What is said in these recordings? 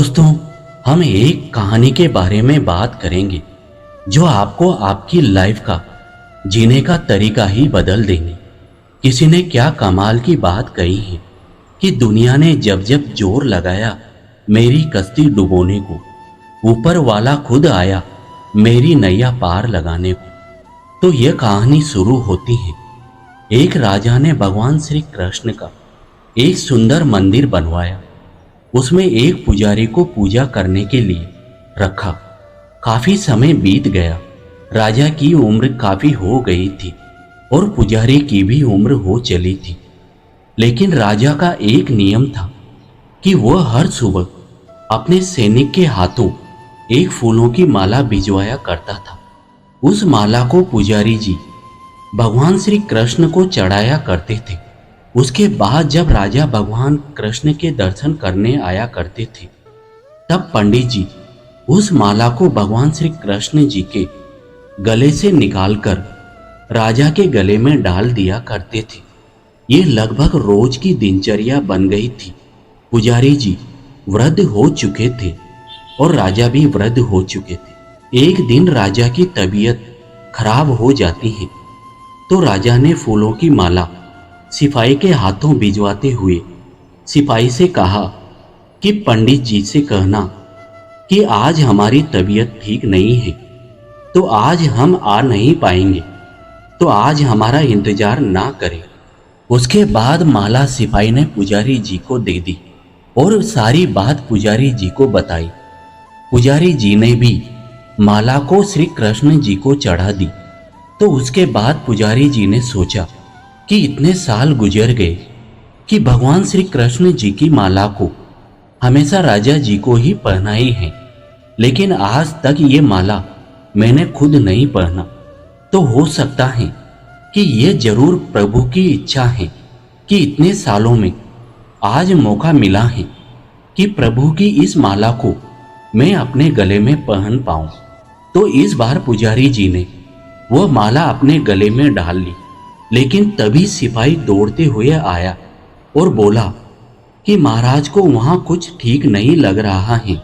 दोस्तों, हम एक कहानी के बारे में बात करेंगे जो आपको आपकी लाइफ का जीने का तरीका ही बदल देंगे। किसी ने क्या कमाल की बात कही है कि दुनिया ने जब जब जोर लगाया मेरी कश्ती डुबोने को, ऊपर वाला खुद आया मेरी नैया पार लगाने को। तो यह कहानी शुरू होती है। एक राजा ने भगवान श्री कृष्ण का एक सुंदर मंदिर बनवाया। उसमें एक पुजारी को पूजा करने के लिए रखा। काफी समय बीत गया। राजा की उम्र काफी हो गई थी और पुजारी की भी उम्र हो चली थी। लेकिन राजा का एक नियम था कि वह हर सुबह अपने सैनिक के हाथों एक फूलों की माला भिजवाया करता था। उस माला को पुजारी जी भगवान श्री कृष्ण को चढ़ाया करते थे। उसके बाद जब राजा भगवान कृष्ण के दर्शन करने आया करते थे, तब पंडित जी उस माला को भगवान श्री कृष्ण जी के गले से निकालकर राजा के गले में डाल दिया करते थे। ये लगभग रोज की दिनचर्या बन गई थी। पुजारी जी वृद्ध हो चुके थे और राजा भी वृद्ध हो चुके थे। एक दिन राजा की तबीयत खराब हो जाती है तो राजा ने फूलों की माला सिपाही के हाथों भिजवाते हुए सिपाही से कहा कि पंडित जी से कहना कि आज हमारी तबीयत ठीक नहीं है, तो आज हम आ नहीं पाएंगे, तो आज हमारा इंतजार ना करें। उसके बाद माला सिपाही ने पुजारी जी को दे दी और सारी बात पुजारी जी को बताई। पुजारी जी ने भी माला को श्री कृष्ण जी को चढ़ा दी। तो उसके बाद पुजारी जी ने सोचा कि इतने साल गुजर गए कि भगवान श्री कृष्ण जी की माला को हमेशा राजा जी को ही पहनाई है, लेकिन आज तक ये माला मैंने खुद नहीं पहना। तो हो सकता है कि ये जरूर प्रभु की इच्छा है कि इतने सालों में आज मौका मिला है कि प्रभु की इस माला को मैं अपने गले में पहन पाऊं। तो इस बार पुजारी जी ने वह माला अपने गले में डाल ली। लेकिन तभी सिपाही दौड़ते हुए आया और बोला कि महाराज को वहां कुछ ठीक नहीं लग रहा है।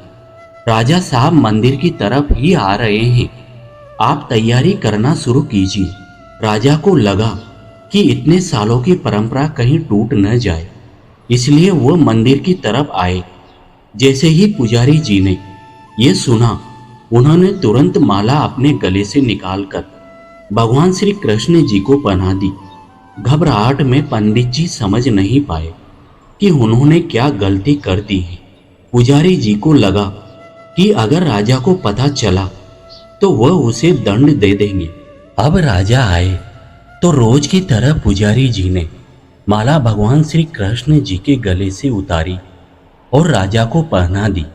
राजा साहब मंदिर की तरफ ही आ रहे हैं, आप तैयारी करना शुरू कीजिए। राजा को लगा कि इतने सालों की परंपरा कहीं टूट न जाए, इसलिए वो मंदिर की तरफ आए। जैसे ही पुजारी जी ने यह सुना, उन्होंने तुरंत माला अपने गले से निकालकर भगवान श्री कृष्ण जी को पहना दी। घबराहट में पंडित जी समझ नहीं पाए कि उन्होंने क्या गलती कर दी है। पुजारी जी को लगा कि अगर राजा को पता चला तो वह उसे दंड दे देंगे। अब राजा आए तो रोज की तरह पुजारी जी ने माला भगवान श्री कृष्ण जी के गले से उतारी और राजा को पहना दी।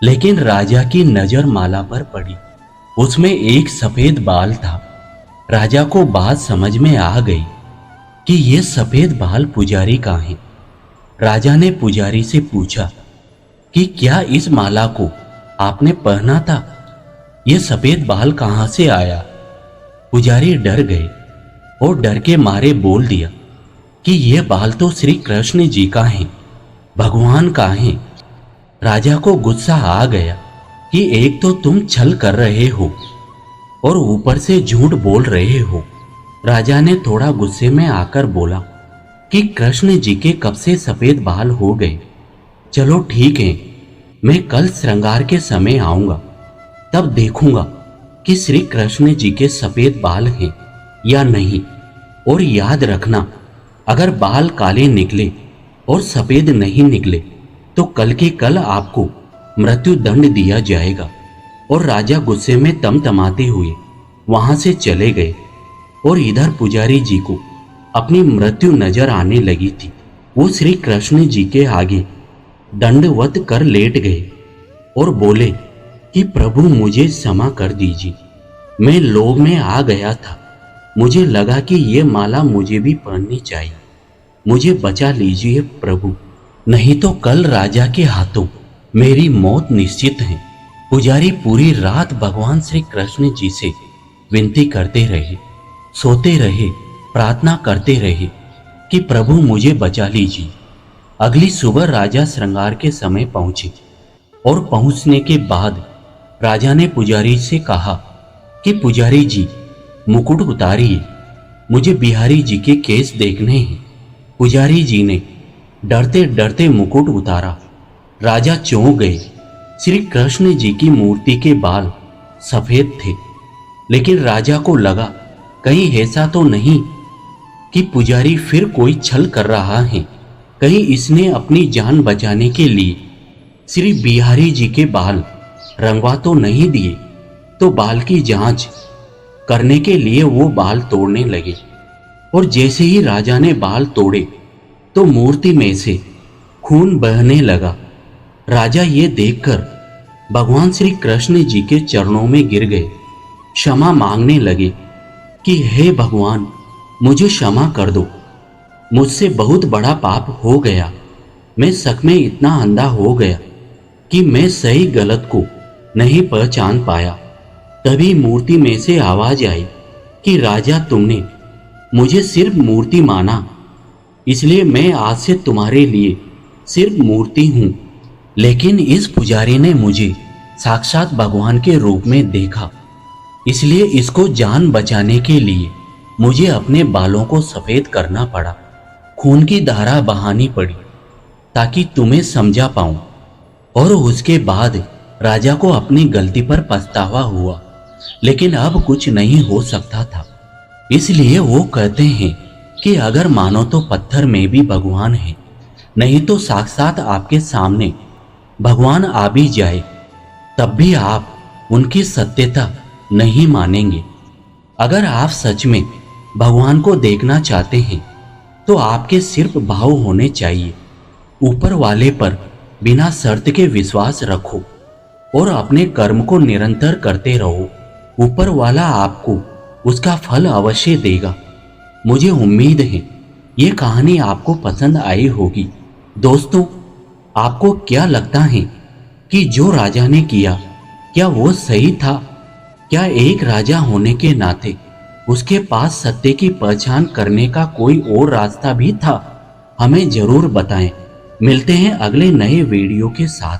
लेकिन राजा की नजर माला पर पड़ी। उसमें एक सफेद बाल था। राजा को बात समझ में आ गई कि ये सफेद बाल पुजारी का है। राजा ने पुजारी से पूछा कि क्या इस माला को आपने पहना था? ये सफेद बाल कहां से आया? पुजारी डर गए और डर के मारे बोल दिया कि ये बाल तो श्री कृष्ण जी का है, भगवान का है। राजा को गुस्सा आ गया कि एक तो तुम छल कर रहे हो और ऊपर से झूठ बोल रहे हो। राजा ने थोड़ा गुस्से में आकर बोला कि कृष्ण जी के कब से सफेद बाल हो गए। चलो ठीक है, मैं कल श्रृंगार के समय आऊंगा, तब देखूंगा कि श्री कृष्ण जी के सफेद बाल हैं या नहीं। और याद रखना, अगर बाल काले निकले और सफेद नहीं निकले तो कल के कल आपको मृत्यु दंड दिया जाएगा। और राजा गुस्से में तमतमाते हुए वहां से चले गए। और इधर पुजारी जी को अपनी मृत्यु नजर आने लगी थी। वो श्री कृष्ण जी के आगे दंडवत कर लेट गए और बोले कि प्रभु मुझे क्षमा कर दीजिए, मैं लोभ में आ गया था। मुझे लगा कि ये माला मुझे भी पहननी चाहिए। मुझे बचा लीजिए प्रभु, नहीं तो कल राजा के हाथों मेरी मौत निश्चित है। पुजारी पूरी रात भगवान श्री कृष्ण जी से विनती करते रहे, सोते रहे, प्रार्थना करते रहे कि प्रभु मुझे बचा लीजिए। अगली सुबह राजा श्रृंगार के समय पहुंचे और पहुंचने के बाद राजा ने पुजारी से कहा कि पुजारी जी, मुकुट उतारिए, मुझे बिहारी जी के केस देखने हैं। पुजारी जी ने डरते डरते मुकुट उतारा। राजा चौंक गए। श्री कृष्ण जी की मूर्ति के बाल सफेद थे, लेकिन राजा को लगा कहीं ऐसा तो नहीं कि पुजारी फिर कोई छल कर रहा है। कहीं इसने अपनी जान बचाने के लिए श्री बिहारी जी के बाल रंगवा तो नहीं दिए। तो बाल की जांच करने के लिए वो बाल तोड़ने लगे, और जैसे ही राजा ने बाल तोड़े तो मूर्ति में से खून बहने लगा। राजा ये देखकर भगवान श्री कृष्ण जी के चरणों में गिर गए, क्षमा मांगने लगे कि हे भगवान, मुझे क्षमा कर दो, मुझसे बहुत बड़ा पाप हो गया। मैं शक में इतना अंधा हो गया कि मैं सही गलत को नहीं पहचान पाया। तभी मूर्ति में से आवाज आई कि राजा, तुमने मुझे सिर्फ मूर्ति माना, इसलिए मैं आज से तुम्हारे लिए सिर्फ मूर्ति हूं। लेकिन इस पुजारी ने मुझे साक्षात भगवान के रूप में देखा, इसलिए इसको जान बचाने के लिए मुझे अपने बालों को सफेद करना पड़ा, खून की धारा बहानी पड़ी ताकि तुम्हें समझा पाऊं। और उसके बाद राजा को अपनी गलती पर पछतावा हुआ, लेकिन अब कुछ नहीं हो सकता था। इसलिए वो कहते हैं कि अगर मानो तो पत्थर में भी भगवान है, नहीं तो साक्षात आपके सामने भगवान आ भी जाए तब भी आप उनकी सत्यता नहीं मानेंगे। अगर आप सच में भगवान को देखना चाहते हैं तो आपके सिर्फ भाव होने चाहिए। ऊपर वाले पर बिना शर्त के विश्वास रखो और अपने कर्म को निरंतर करते रहो। ऊपर वाला आपको उसका फल अवश्य देगा। मुझे उम्मीद है ये कहानी आपको पसंद आई होगी। दोस्तों, आपको क्या लगता है कि जो राजा ने किया, क्या वो सही था? क्या एक राजा होने के नाते उसके पास सत्य की पहचान करने का कोई और रास्ता भी था? हमें जरूर बताएं। मिलते हैं अगले नए वीडियो के साथ।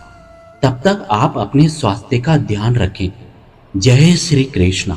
तब तक आप अपने स्वास्थ्य का ध्यान रखें। जय श्री कृष्ण।